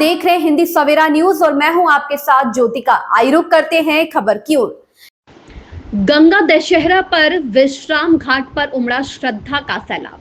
देख रहे हैं हिंदी सवेरा न्यूज और मैं हूं आपके साथ ज्योतिका। आइए रुक करते हैं खबर की ओर। गंगा दशहरा पर विश्राम घाट पर उमड़ा श्रद्धा का सैलाब।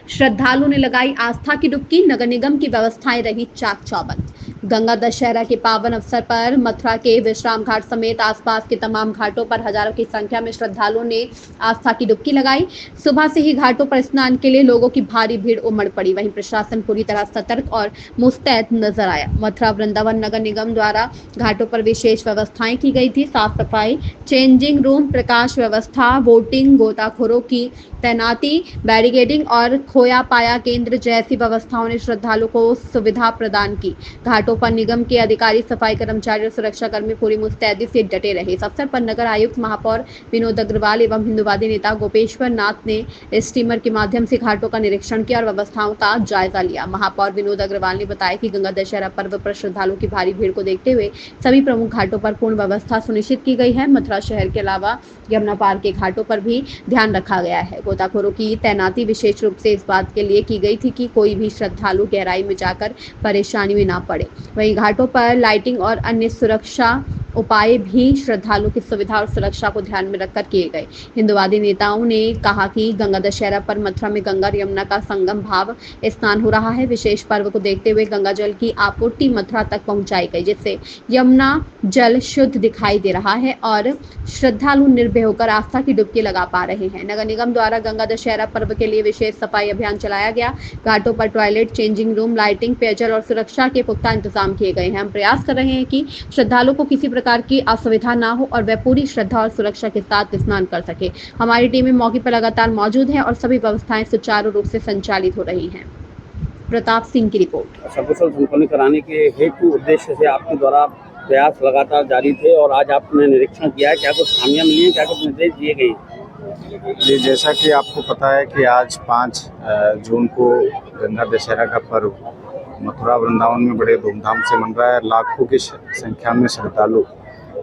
श्रद्धालुओं ने लगाई आस्था की डुबकी। नगर निगम की व्यवस्थाएं रही चाक चौबंद। गंगा दशहरा के पावन अवसर पर मथुरा के विश्राम घाट समेत आसपास के तमाम घाटों पर हजारों की संख्या में श्रद्धालुओं ने आस्था की डुबकी लगाई। सुबह से ही घाटों पर स्नान के लिए लोगों की भारी भीड़ उमड़ पड़ी। वहीं प्रशासन पूरी तरह सतर्क और मुस्तैद नजर आया। मथुरा वृंदावन नगर निगम द्वारा घाटों पर विशेष व्यवस्थाएं की गई थी। साफ सफाई, चेंजिंग रूम, प्रकाश व्यवस्था, वोटिंग, गोताखोरों की तैनाती, बैरिकेडिंग और खोया पाया केंद्र जैसी व्यवस्थाओं ने श्रद्धालुओं को सुविधा प्रदान की। घाटों पर निगम के अधिकारी, सफाई कर्मचारी और सुरक्षा कर्मी पूरी मुस्तैदी से डटे रहे। इस अवसर पर नगर आयुक्त महापौर विनोद अग्रवाल एवं हिंदुवादी नेता गोपेश्वर नाथ ने स्टीमर के माध्यम से घाटों का निरीक्षण किया और व्यवस्थाओं का जायजा लिया। महापौर विनोद अग्रवाल ने बताया कि गंगा दशहरा पर्व पर श्रद्धालुओं की भारी भीड़ को देखते हुए सभी प्रमुख घाटों पर पूर्ण व्यवस्था सुनिश्चित की गई है। मथुरा शहर के अलावा यमुना पार के घाटों पर भी ध्यान रखा गया है। गोताखोरों की तैनाती विशेष रूप से इस बात के लिए की गई थी कि कोई भी श्रद्धालु गहराई में जाकर परेशानी में ना पड़े। वहीं घाटों पर लाइटिंग और अन्य सुरक्षा उपाय भी श्रद्धालुओं की सुविधा और सुरक्षा को ध्यान में रखकर किए गए। हिंदुवादी नेताओं ने कहा कि गंगा दशहरा पर मथुरा में गंगा और यमुना का संगम भाव स्नान हो रहा है। विशेष पर्व को देखते हुए गंगा जल की आपूर्ति मथुरा तक पहुंचाई गई, जिससे यमुना जल शुद्ध दिखाई दे रहा है और श्रद्धालु निर्भय होकर आस्था की डुबकी लगा पा रहे हैं। नगर निगम द्वारा गंगा दशहरा पर्व के लिए विशेष सफाई अभियान चलाया गया। घाटों पर टॉयलेट, चेंजिंग रूम, लाइटिंग, पेयजल और सुरक्षा के पुख्ता इंतजाम किए गए हैं। हम प्रयास कर रहे हैं कि श्रद्धालुओं को किसी प्रकार की असुविधा ना हो और वह पूरी श्रद्धा और सुरक्षा के साथ स्नान कर सके। हमारी टीमें मौके पर लगातार मौजूद है और सभी व्यवस्थाएं सुचारू रूप से संचालित हो रही हैं। प्रताप सिंह की रिपोर्ट। सकुशल संपन्न कराने के हेतु उद्देश्य से आपके द्वारा प्रयास लगातार जारी थे और आज आपने निरीक्षण किया है। क्या कुछ खामियां मिली हैं, क्या कुछ निर्देश दिए गए? जी, जैसा कि आपको पता है कि आज 5 जून को गंगा दशहरा का पर्व मथुरा वृंदावन में बड़े धूमधाम से मन रहा है। लाखों की संख्या में श्रद्धालु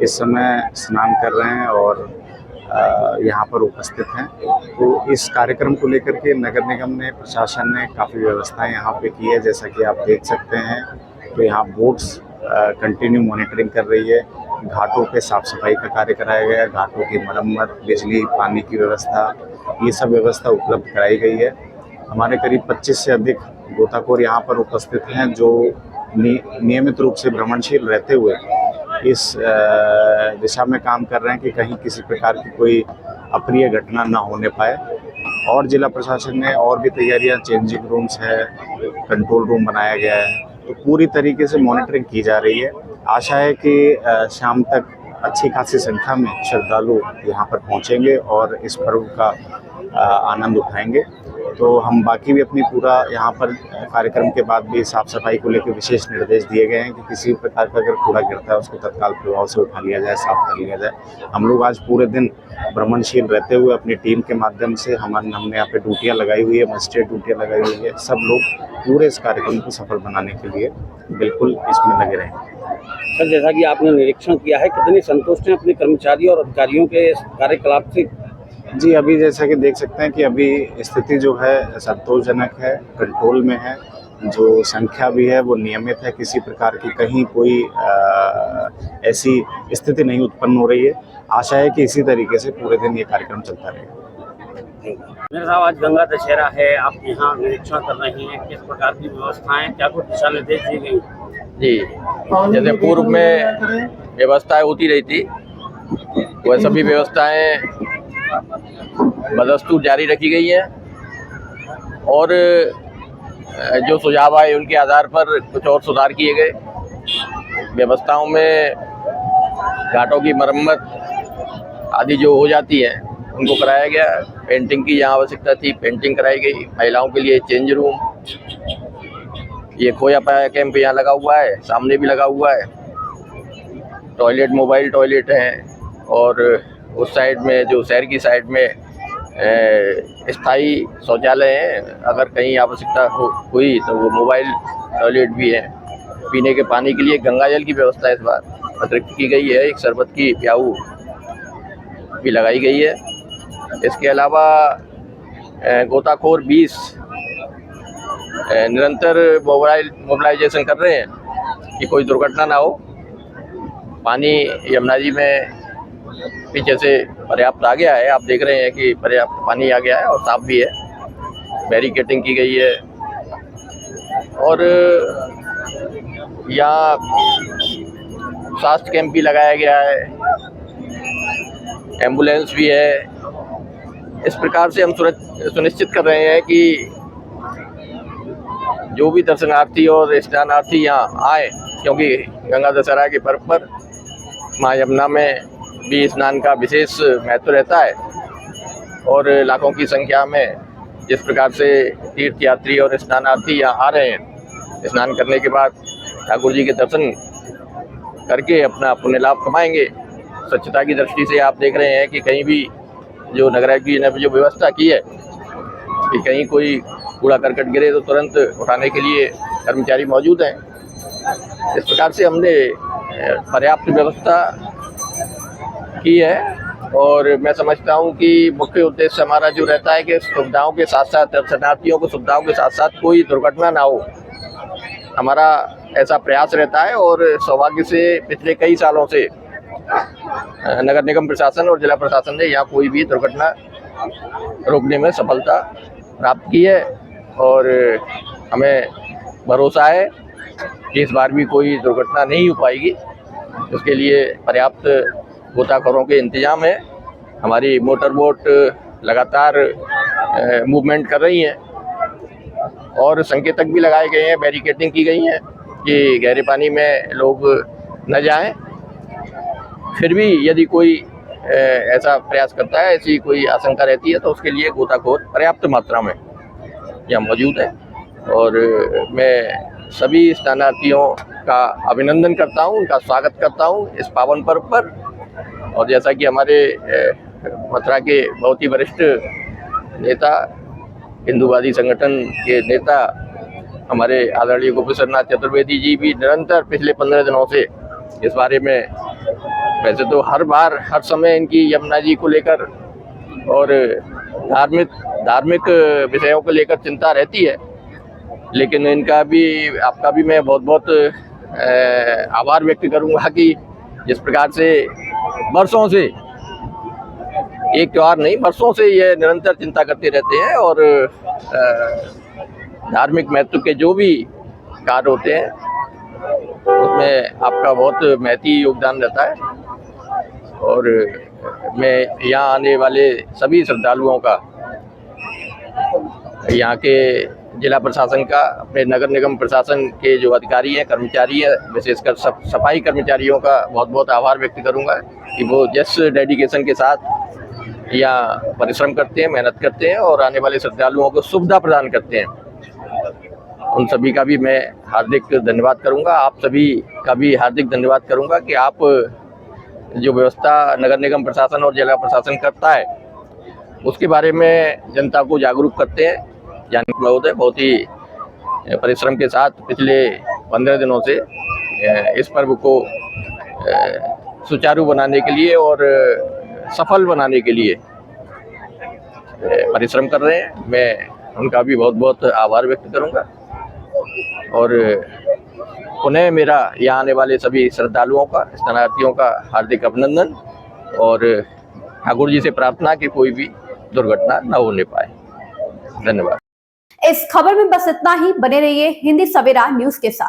इस समय स्नान कर रहे हैं और यहाँ पर उपस्थित हैं। तो इस कार्यक्रम को लेकर के नगर निगम ने, प्रशासन ने काफ़ी व्यवस्थाएं यहाँ पे की है। जैसा कि आप देख सकते हैं तो यहाँ बोट्स कंटिन्यू मॉनिटरिंग कर रही है। घाटों पे साफ सफाई का कार्य कराया गया है। घाटों की मरम्मत, बिजली, पानी की व्यवस्था, ये सब व्यवस्था उपलब्ध कराई गई है। हमारे करीब 25 से अधिक गोताखोर यहाँ पर उपस्थित हैं जो नियमित रूप से भ्रमणशील रहते हुए इस दिशा में काम कर रहे हैं कि कहीं किसी प्रकार की कोई अप्रिय घटना ना होने पाए। और जिला प्रशासन ने और भी तैयारियां, चेंजिंग रूम्स है, कंट्रोल रूम बनाया गया है। तो पूरी तरीके से मॉनिटरिंग की जा रही है। आशा है कि शाम तक अच्छी खासी संख्या में श्रद्धालु यहाँ पर पहुँचेंगे और इस पर्व का आनंद उठाएंगे। तो हम बाकी भी अपनी पूरा यहाँ पर कार्यक्रम के बाद भी साफ सफाई को लेकर विशेष निर्देश दिए गए हैं कि किसी प्रकार का अगर कूड़ा गिरता है उसको तत्काल प्रभाव से उठा लिया जाए, साफ कर लिया जाए। हम लोग आज पूरे दिन भ्रमणशील रहते हुए अपनी टीम के माध्यम से हमने यहाँ पे ड्यूटियाँ लगाई हुई है, मजिस्ट्रेट ड्यूटियाँ लगाई हुई है। सब लोग पूरे इस कार्यक्रम को सफल बनाने के लिए बिल्कुल इसमें लगे रहें। सर, जैसा कि आपने निरीक्षण किया है, कितने संतुष्ट हैं अपने कर्मचारी और अधिकारियों के कार्यकलाप से? जी, अभी जैसा कि देख सकते हैं कि अभी स्थिति जो है संतोषजनक है, कंट्रोल में है। जो संख्या भी है वो नियमित है, किसी प्रकार की कहीं कोई ऐसी स्थिति नहीं उत्पन्न हो रही है। आशा है कि इसी तरीके से पूरे दिन ये कार्यक्रम चलता रहेगा। मेरे साहब, आज गंगा दशहरा है, आप यहाँ निरीक्षण कर रहे हैं, किस प्रकार की व्यवस्थाएं, क्या कुछ दिशा निर्देश दिए गए? जी, जैसे पूर्व में व्यवस्थाएं होती रही थी वह सभी व्यवस्थाएं बदस्तूर जारी रखी गई है और जो सुझाव आए उनके आधार पर कुछ और सुधार किए गए। व्यवस्थाओं में घाटों की मरम्मत आदि जो हो जाती है उनको कराया गया। पेंटिंग की जहाँ आवश्यकता थी पेंटिंग कराई गई। महिलाओं के लिए चेंज रूम, ये खोया पाया कैंप यहाँ लगा हुआ है, सामने भी लगा हुआ है। टॉयलेट, मोबाइल टॉयलेट हैं और उस साइड में जो शहर की साइड में स्थायी शौचालय हैं। अगर कहीं आवश्यकता हुई तो वो मोबाइल टॉयलेट भी है। पीने के पानी के लिए गंगा जल की व्यवस्था इस बार अतिरिक्त की गई है। एक शरबत की प्याऊ भी लगाई गई है। इसके अलावा गोताखोर 20 निरंतर मोबिलाइजेशन कर रहे हैं कि कोई दुर्घटना ना हो। पानी यमुना जी में पीछे से पर्याप्त आ गया है, आप देख रहे हैं कि पर्याप्त पानी आ गया है और साफ भी है, बैरिकेडिंग की गई है और यहाँ स्वास्थ्य कैंप भी लगाया गया है, एम्बुलेंस भी है। इस प्रकार से हम सुनिश्चित कर रहे हैं कि जो भी दर्शनार्थी और स्नानार्थी यहाँ आए, क्योंकि गंगा दशहरा के पर्व पर माँ यमुना में भी स्नान का विशेष महत्व रहता है और लाखों की संख्या में जिस प्रकार से तीर्थ यात्री और स्नानार्थी यहाँ आ रहे हैं, स्नान करने के बाद ठाकुर जी के दर्शन करके अपना पुण्य लाभ कमाएंगे। स्वच्छता की दृष्टि से आप देख रहे हैं कि कहीं भी जो नगरायुक्त जी ने जो व्यवस्था की है कि कहीं कोई कूड़ा करकट गिरे तो तुरंत उठाने के लिए कर्मचारी मौजूद हैं। इस प्रकार से हमने पर्याप्त व्यवस्था की है और मैं समझता हूं कि मुख्य उद्देश्य हमारा जो रहता है कि सुविधाओं के साथ साथ दर्शनार्थियों को सुविधाओं के साथ साथ कोई दुर्घटना ना हो, हमारा ऐसा प्रयास रहता है। और सौभाग्य से पिछले कई सालों से नगर निगम प्रशासन और जिला प्रशासन ने यहाँ कोई भी दुर्घटना रोकने में सफलता प्राप्त की है और हमें भरोसा है कि इस बार भी कोई दुर्घटना नहीं हो पाएगी। उसके लिए पर्याप्त गोताखोरों के इंतजाम है। हमारी मोटर बोट लगातार मूवमेंट कर रही हैं और संकेतक भी लगाए गए हैं, बैरिकेडिंग की गई है कि गहरे पानी में लोग न जाएं। फिर भी यदि कोई ऐसा प्रयास करता है, ऐसी कोई आशंका रहती है तो उसके लिए गोताखोर पर्याप्त मात्रा में यहाँ मौजूद है और मैं सभी स्नानार्थियों का अभिनंदन करता हूँ, उनका स्वागत करता हूँ इस पावन पर्व पर। और जैसा कि हमारे मथुरा के बहुत ही वरिष्ठ नेता, हिंदूवादी संगठन के नेता हमारे आदरणीय गोपेश्वर नाथ चतुर्वेदी जी भी निरंतर पिछले 15 दिनों से इस बारे में, वैसे तो हर बार हर समय इनकी यमुना जी को लेकर और धार्मिक विषयों को लेकर चिंता रहती है, लेकिन इनका भी, आपका भी मैं बहुत बहुत आभार व्यक्त करूंगा कि जिस प्रकार से बरसों से, एक त्यौहार नहीं, बरसों से ये निरंतर चिंता करते रहते हैं और धार्मिक महत्व के जो भी कार्य होते हैं उसमें आपका बहुत महती योगदान रहता है। और मैं यहाँ आने वाले सभी श्रद्धालुओं का, यहाँ के जिला प्रशासन का, अपने नगर निगम प्रशासन के जो अधिकारी हैं, कर्मचारी हैं, विशेषकर सफाई कर्मचारियों का बहुत बहुत आभार व्यक्त करूंगा कि वो जिस डेडिकेशन के साथ यहाँ परिश्रम करते हैं, मेहनत करते हैं और आने वाले श्रद्धालुओं को सुविधा प्रदान करते हैं। उन सभी का भी मैं हार्दिक धन्यवाद करूंगा। आप सभी का भी हार्दिक धन्यवाद करूंगा कि आप जो व्यवस्था नगर निगम प्रशासन और जिला प्रशासन करता है उसके बारे में जनता को जागरूक करते हैं। जानकी महोदय बहुत ही परिश्रम के साथ पिछले 15 दिनों से इस पर्व को सुचारू बनाने के लिए और सफल बनाने के लिए परिश्रम कर रहे हैं। मैं उनका भी बहुत बहुत आभार व्यक्त करूंगा और पुनः मेरा यहाँ आने वाले सभी श्रद्धालुओं का, स्नानार्थियों का हार्दिक अभिनंदन और ठाकुर जी से प्रार्थना कि कोई भी दुर्घटना न होने पाए। धन्यवाद। इस खबर में बस इतना ही। बने रहिए हिंदी सवेरा न्यूज के साथ।